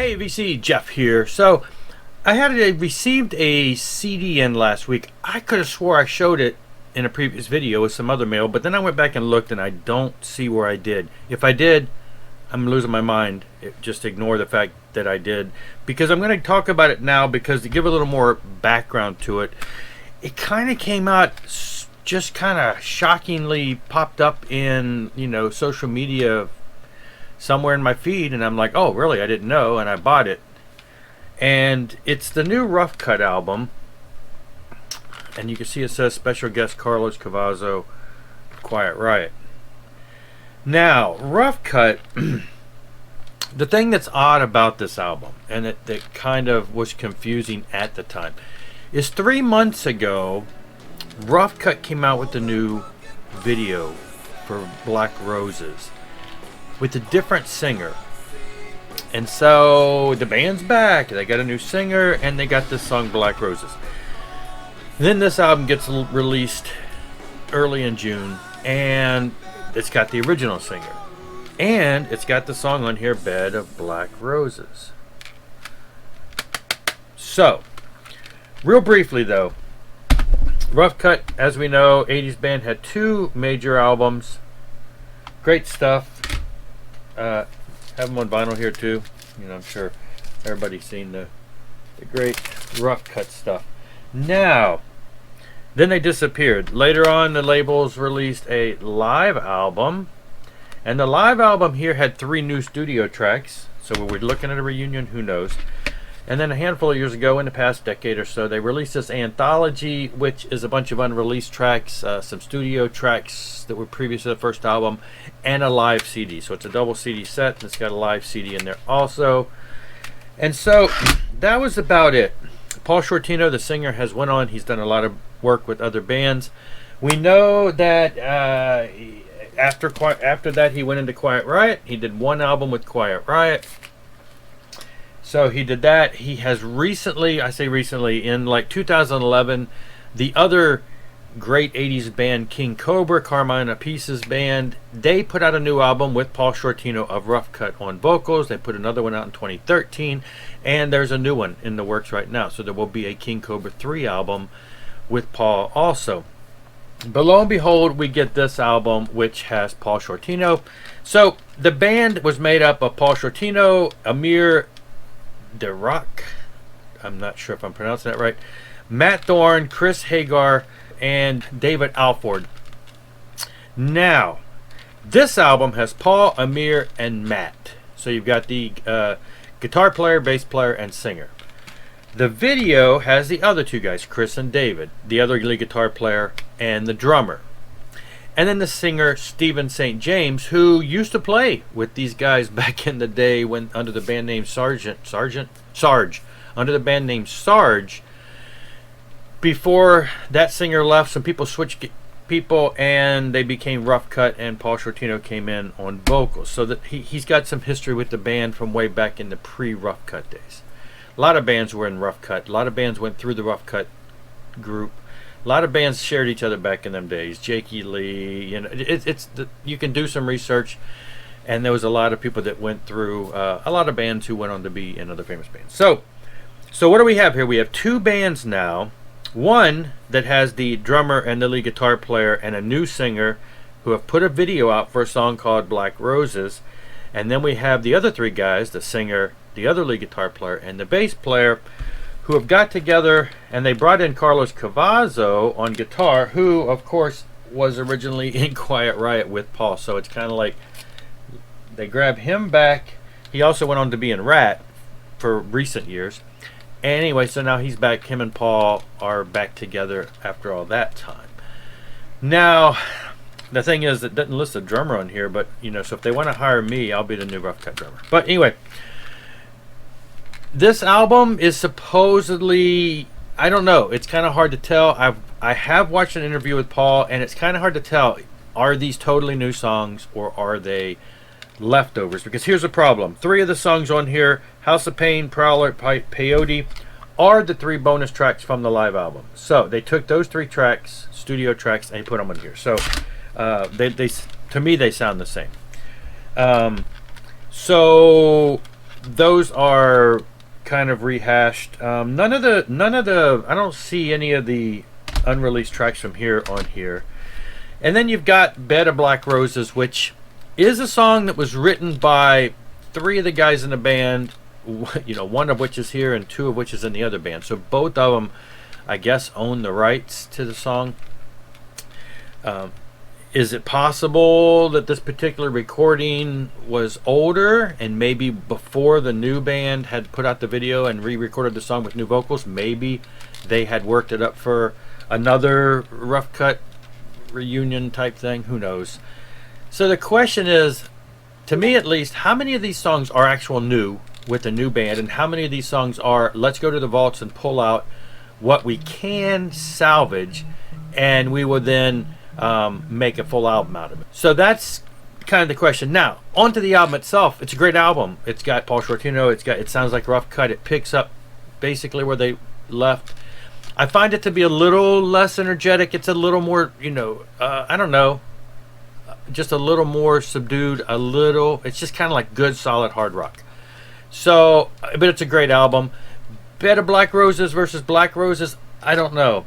Hey VC, Jeff here. So I received a CD in last week. I could have swore I showed it in a previous video with some other mail, but then I went back and looked and I don't see where I did. If I did, I'm losing my mind. Just ignore the fact that I did, because I'm going to talk about it now, because to give a little more background to it, it kind of came out just kind of shockingly popped up in, social media somewhere in my feed, and I'm like, oh really, I didn't know, and I bought it. And it's the new Rough Cutt album, and you can see it says special guest Carlos Cavazo, Quiet Riot. Now Rough Cutt, the thing that's odd about this album, and that kind of was confusing at the time, is 3 months ago Rough Cutt came out with the new video for Black Roses with a different singer. And so the band's back, they got a new singer, and they got this song Black Roses. Then this album gets released early in June, and it's got the original singer, and it's got the song on here, Bed of Black Roses. So real briefly though, Rough Cutt, as we know, 80s band, had 2 major albums. Great stuff. Have them on vinyl here too. I'm sure everybody's seen the great Rough Cutt stuff. Now, then they disappeared. Later on, the labels released a live album, and the live album here had 3 new studio tracks. So we're looking at a reunion, who knows. And then a handful of years ago, in the past decade or so, they released this anthology, which is a bunch of unreleased tracks, some studio tracks that were previous to the first album, and a live CD. So it's a double CD set, and it's got a live CD in there also. And so that was about it. Paul Shortino, the singer, has went on. He's done a lot of work with other bands. We know that after that, he went into Quiet Riot. He did 1 album with Quiet Riot. So he did that. He has recently, I say recently, in like 2011, the other great 80s band, King Cobra, Carmine Apice's band, they put out a new album with Paul Shortino of Rough Cutt on vocals. They put another one out in 2013, and there's a new one in the works right now. So there will be a King Cobra 3 album with Paul also. But lo and behold, we get this album, which has Paul Shortino. So the band was made up of Paul Shortino, Amir Derak, I'm not sure if I'm pronouncing that right, Matt Thorne, Chris Hagar, and David Alford. Now, this album has Paul, Amir, and Matt. So you've got the guitar player, bass player, and singer. The video has the other 2 guys, Chris and David, the other lead guitar player, and the drummer. And then the singer, Stephen St. James, who used to play with these guys back in the day when under the band name Sarge, under the band name Sarge. Before that singer left, some people switched people, and they became Rough Cutt, and Paul Shortino came in on vocals. So that he's got some history with the band from way back in the pre-Rough Cutt days. A lot of bands were in Rough Cutt. A lot of bands went through the Rough Cutt group. A lot of bands shared each other back in them days. Jakey Lee, you can do some research, and there was a lot of people that went through a lot of bands who went on to be in other famous bands. So what do we have here? We have 2 bands now. One that has the drummer and the lead guitar player and a new singer who have put a video out for a song called Black Roses. And then we have the other 3 guys, the singer, the other lead guitar player, and the bass player, who have got together, and they brought in Carlos Cavazo on guitar, who of course was originally in Quiet Riot with Paul. So it's kind of like they grab him back. He also went on to be in Rat for recent years. Anyway, so now he's back. Him and Paul are back together after all that time. Now, the thing is, it doesn't list a drummer on here, but so if they want to hire me, I'll be the new Rough Cutt drummer. But anyway, this album is supposedly, I don't know, it's kind of hard to tell. I have watched an interview with Paul, and it's kind of hard to tell, are these totally new songs or are they leftovers? Because here's the problem. 3 of the songs on here, House of Pain, Prowler, Peyote, are the 3 bonus tracks from the live album. So they took those 3 tracks, studio tracks, and put them on here. So they to me, they sound the same. So those are kind of rehashed. None of the I don't see any of the unreleased tracks from here on here. And then you've got Bed of Black Roses, which is a song that was written by 3 of the guys in the band, you know, 1 of which is here and 2 of which is in the other band. So both of them, I guess, own the rights to the song. Is it possible that this particular recording was older and maybe before the new band had put out the video and re-recorded the song with new vocals? Maybe they had worked it up for another Rough Cutt reunion type thing. Who knows? So the question is, to me at least, how many of these songs are actual new with the new band, and how many of these songs are let's go to the vaults and pull out what we can salvage, and we will then make a full album out of it. So that's kind of the question. Now, onto the album itself. It's a great album. It's got Paul Shortino. It sounds like Rough Cutt. It picks up basically where they left. I find it to be a little less energetic. It's a little more, you know, I don't know, just a little more subdued. It's just kind of like good, solid hard rock. So, but it's a great album. Bed of Black Roses versus Black Roses, I don't know.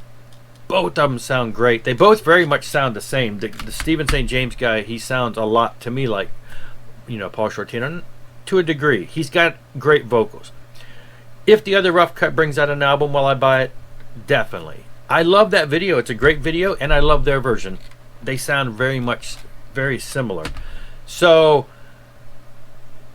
Both of them sound great. They both very much sound the same. The Stephen St. James guy, he sounds a lot to me like, you know, Paul Shortino to a degree. He's got great vocals. If the other Rough Cutt brings out an album, will I buy it? Definitely. I love that video. It's a great video, and I love their version. They sound very similar. So,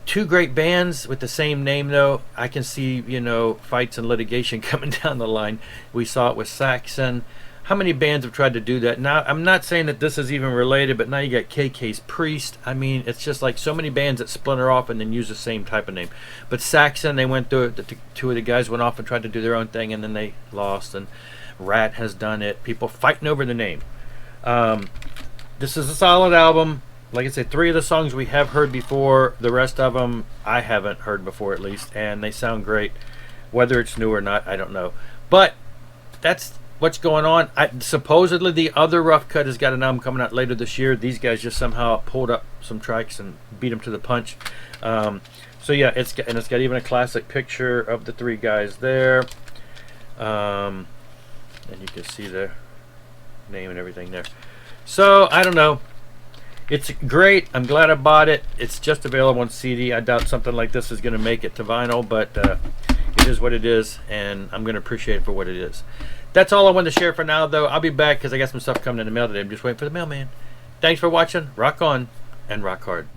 2 great bands with the same name, though. I can see, you know, fights and litigation coming down the line. We saw it with Saxon. How many bands have tried to do that? Now, I'm not saying that this is even related, but now you got KK's Priest. I mean, it's just like so many bands that splinter off and then use the same type of name. But Saxon, they went through it. 2 of the guys went off and tried to do their own thing, and then they lost. And Rat has done it. People fighting over the name. This is a solid album. Like I said, 3 of the songs we have heard before. The rest of them I haven't heard before, at least, and they sound great. Whether it's new or not, I don't know. But that's what's going on. Supposedly the other Rough Cutt has got an album coming out later this year. These guys just somehow pulled up some tracks and beat them to the punch. So yeah, it's got even a classic picture of the 3 guys there. And you can see the name and everything there. So I don't know. It's great. I'm glad I bought it. It's just available on CD. I doubt something like this is going to make it to vinyl, but it is what it is, and I'm going to appreciate it for what it is. That's all I wanted to share for now, though. I'll be back because I got some stuff coming in the mail today. I'm just waiting for the mailman. Thanks for watching. Rock on and rock hard.